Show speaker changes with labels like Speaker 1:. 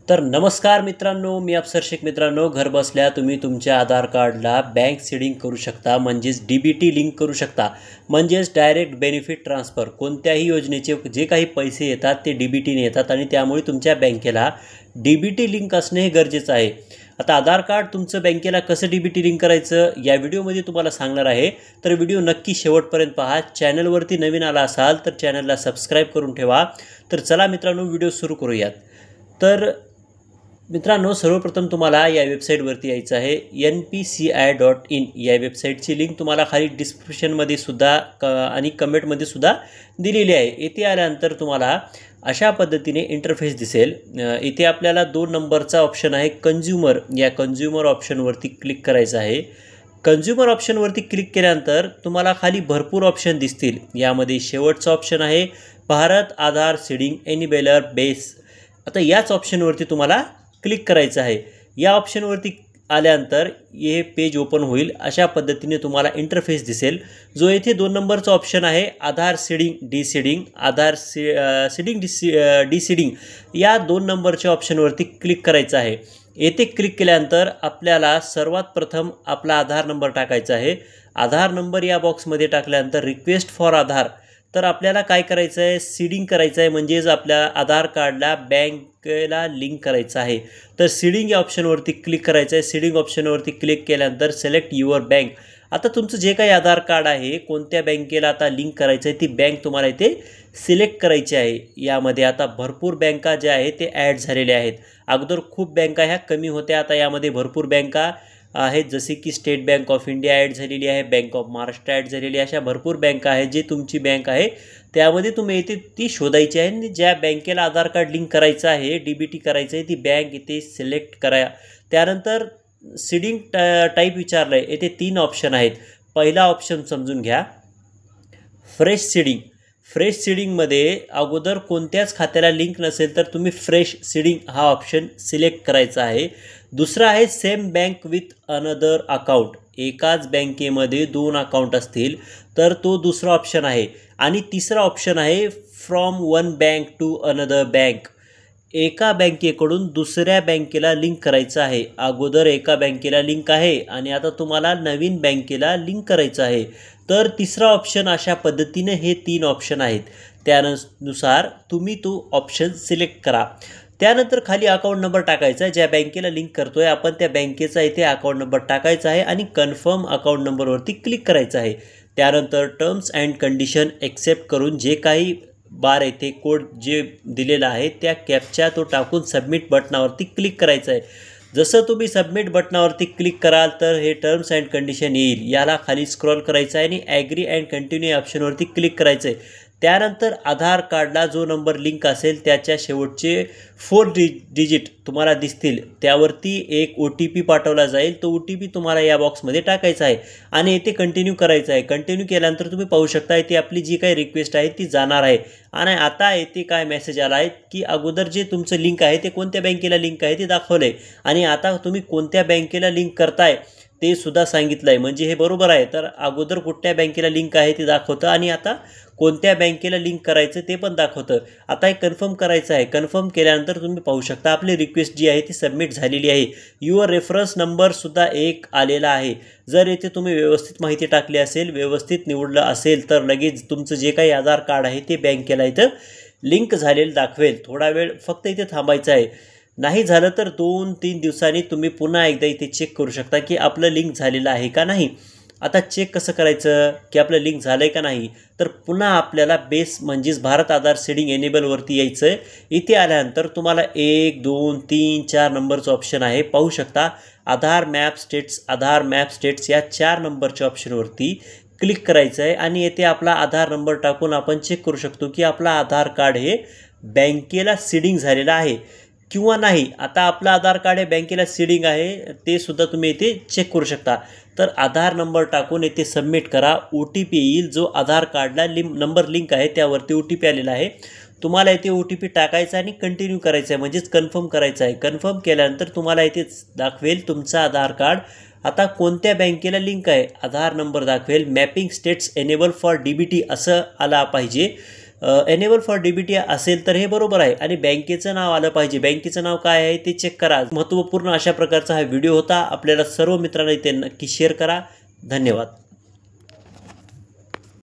Speaker 1: तर नमस्कार मित्रांनो, मी अफसर शेख. मित्रांनो, घर बसल्या तुम्ही तुमच्या आधार कार्डला बँक सीडिंग करू शकता, म्हणजेच DBT लिंक करू शकता, म्हणजेच डायरेक्ट बेनिफिट ट्रान्सफर. कोणत्याही योजनेचे जे काही पैसे येतात ते DBTने येतात आणि त्यामुळे तुमच्या बँकेला DBT लिंक असणे हे गरजेचं आहे. आता आधार कार्ड तुमचं बँकेला कसं DBT लिंक करायचं या व्हिडिओमध्ये तुम्हाला सांगणार आहे. तर व्हिडिओ नक्की शेवटपर्यंत पहा. चॅनलवरती नवीन आला असाल तर चॅनलला सबस्क्राईब करून ठेवा. तर चला मित्रांनो, व्हिडिओ सुरू करूयात. तर मित्रांनो, सर्वप्रथम तुम्हाला या वेबसाईटवरती यायचं आहे. npci.in या वेबसाईटची लिंक तुम्हाला खाली डिस्क्रिप्शनमध्ये सुद्धा आणि कमेंटमध्ये सुद्धा दिलेली आहे. येथे आल्यानंतर तुम्हाला अशा पद्धतीने इंटरफेस दिसेल. इथे आपल्याला 2 नंबरचा ऑप्शन आहे कंझ्युमर. या कंझ्युमर ऑप्शनवरती क्लिक करायचं आहे. कंझ्युमर ऑप्शनवरती क्लिक केल्यानंतर तुम्हाला खाली भरपूर ऑप्शन दिसतील. यामध्ये शेवटचा ऑप्शन आहे भारत आधार सीडिंग एनिबेलर बेस. आता याच ऑप्शनवरती तुम्हाला क्लिक करायचं आहे. या ऑप्शनवरती आल्यानंतर हे पेज ओपन होईल. अशा पद्धतीने तुम्हाला इंटरफेस दिसेल. जो येथे 2 नंबरचा ऑप्शन आहे आधार सीडिंग डीसीडिंग, आधार सीडिंग डीसीडिंग, या 2 नंबरच्या ऑप्शनवरती क्लिक करायचं आहे. येथे क्लिक केल्यानंतर आपल्याला सर्वात प्रथम आपला आधार नंबर टाकायचा आहे. आधार नंबर या बॉक्समध्ये टाकल्यानंतर रिक्वेस्ट फॉर आधार. तर आपल्याला काय करायचं आहे, सीडिंग करायचं आहे, म्हणजेच आपल्या आधार कार्डला बँकेला लिंक करायचं आहे. तर सीडिंग या ऑप्शनवरती क्लिक करायचं आहे. सीडिंग ऑप्शनवरती क्लिक केल्यानंतर सिलेक्ट युअर बँक. आता तुमचं जे काही आधार कार्ड आहे, कोणत्या बँकेला आता लिंक करायचं आहे ती बँक तुम्हाला इथे सिलेक्ट करायची आहे. यामध्ये आता भरपूर बँका ज्या आहेत ते ॲड झालेल्या आहेत. अगोदर खूप बँका ह्या कमी होत्या, आता यामध्ये भरपूर बँका आहेत, जसे की state bank of India add झालेली आहे, बँक ऑफ महाराष्ट्र ॲड झालेली आहे. अशा भरपूर बँका आहेत. जे तुमची बँक आहे त्यामध्ये तुम्ही इथे ती शोधायची आहे आणि ज्या बँकेला आधार कार्ड लिंक करायचं आहे, DBT करायचं आहे, ती बँक इथे सिलेक्ट करा. त्यानंतर सीडिंग टाईप विचारलं आहे. येथे 3 ऑप्शन आहेत. पहिला ऑप्शन समजून घ्या, फ्रेश सीडिंग. फ्रेश सीडिंगमध्ये अगोदर कोणत्याच खात्याला लिंक नसेल तर तुम्ही फ्रेश सीडिंग हा ऑप्शन सिलेक्ट करायचा आहे. दुसरा आहे same bank with another account. एकाच बँकेमध्ये 2 अकाउंट असतील तर तो दुसरा ऑप्शन आहे. आणि तिसरा ऑप्शन आहे from one bank to another bank. एका बँकेकडून दुसऱ्या बँकेला लिंक करायचं आहे. अगोदर एका बँकेला लिंक आहे आणि आता तुम्हाला नवीन बँकेला लिंक करायचं आहे. तर तिसरा ऑप्शन. अशा पद्धतीने हे 3 ऑप्शन आहेत. त्यानुसार तुम्ही तो ऑप्शन सिलेक्ट करा. त्यानंतर खाली अकाउंट नंबर टाकायचा आहे. ज्या बँकेला लिंक करतो आहे आपण त्या बँकेचा इथे अकाउंट नंबर टाकायचा आहे आणि कन्फर्म अकाउंट नंबरवरती क्लिक करायचं आहे. त्यानंतर टर्म्स अँड कंडिशन ॲक्सेप्ट करून जे काही बार येथे कोड जे दिलेला आहे त्या कॅपचा तो टाकून सबमिट बटनावरती क्लिक करायचं आहे. जसं तुम्ही सबमिट बटनावरती क्लिक कराल तर हे टर्म्स अँड कंडिशन येईल. याला खाली स्क्रॉल करायचं आहे आणि ॲग्री अँड कंटिन्यू या ऑप्शनवरती क्लिक करायचं आहे. त्यानंतर आधार कार्डला जो नंबर लिंक असेल त्याच्या शेवटचे 4 डिजिट तुम्हाला दिसतील. त्यावरती एक OTP पाठवला जाईल. तो OTP तुम्हाला या बॉक्समध्ये टाकायचा आहे आणि येथे कंटिन्यू करायचं आहे. कंटिन्यू केल्यानंतर तुम्ही पाहू शकता ती आपली जी काही रिक्वेस्ट आहे ती जाणार आहे. आणि आता येथे काय मेसेज आला आहे की अगोदर जे तुमचं लिंक आहे ते कोणत्या बँकेला लिंक आहे ते दाखवलं आहे आणि आता तुम्ही कोणत्या बँकेला लिंक करताय ते सुद्धा सांगितलं आहे. म्हणजे हे बरोबर आहे. तर अगोदर कुठल्या बँकेला लिंक आहे ते दाखवतं आणि आता कोणत्या बँकेला लिंक करायचं ते पण दाखवतं. आता हे कन्फर्म करायचं आहे. कन्फर्म केल्यानंतर तुम्ही पाहू शकता आपली रिक्वेस्ट जी आहे ती सबमिट झालेली आहे. युअर रेफरन्स नंबरसुद्धा एक आलेला आहे. जर येथे तुम्ही व्यवस्थित माहिती टाकली असेल, व्यवस्थित निवडलं असेल तर लगेच तुमचं जे काही आधार कार्ड आहे ते बँकेला इथं लिंक झालेलं दाखवेल. थोडा वेळ फक्त इथे थांबायचं आहे. नाही झालं तर 2-3 दिवसांनी तुम्ही पुन्हा एकदा इथे चेक करू शकता की आपलं लिंक झालेलं आहे का नाही. आता चेक कसं करायचं की आपलं लिंक झालं आहे का नाही, तर पुन्हा आपल्याला बेस म्हणजेच भारत आधार सीडिंग एनेबलवरती यायचं आहे. इथे आल्यानंतर तुम्हाला 1, 2, 3, 4 नंबरचं ऑप्शन आहे. पाहू शकता आधार मॅप स्टेट्स. आधार मॅप स्टेट्स या 4 नंबरच्या ऑप्शनवरती क्लिक करायचं आहे आणि येथे आपला आधार नंबर टाकून आपण चेक करू शकतो की आपला आधार कार्ड हे बँकेला सीडिंग झालेलं आहे किंवा नाही. आता आपलं आधार कार्ड हे बँकेला सीडिंग आहे ते सुद्धा तुम्ही इथे चेक करू शकता. तर आधार नंबर टाकून येथे सबमिट करा. OTP येईल. जो आधार कार्डला नंबर लिंक आहे त्यावरती OTP आलेला आहे. तुम्हाला इथे OTP टाकायचा आणि कंटिन्यू करायचं आहे, म्हणजेच कन्फर्म करायचं आहे. कन्फर्म केल्यानंतर तुम्हाला इथे दाखवेल तुमचं आधार कार्ड आता कोणत्या बँकेला लिंक आहे. आधार नंबर दाखवेल. Mapping states enable for DBT असं आला पाहिजे. एनेबल फॉर DBT असेल तर हे बरोबर आहे आणि बँकेचं नाव आलं पाहिजे. बँकेचं नाव काय आहे ते चेक करा. महत्त्वपूर्ण अशा प्रकारचा हा व्हिडिओ होता. आपल्याला सर्व मित्रांना इथे नक्की शेअर करा. धन्यवाद.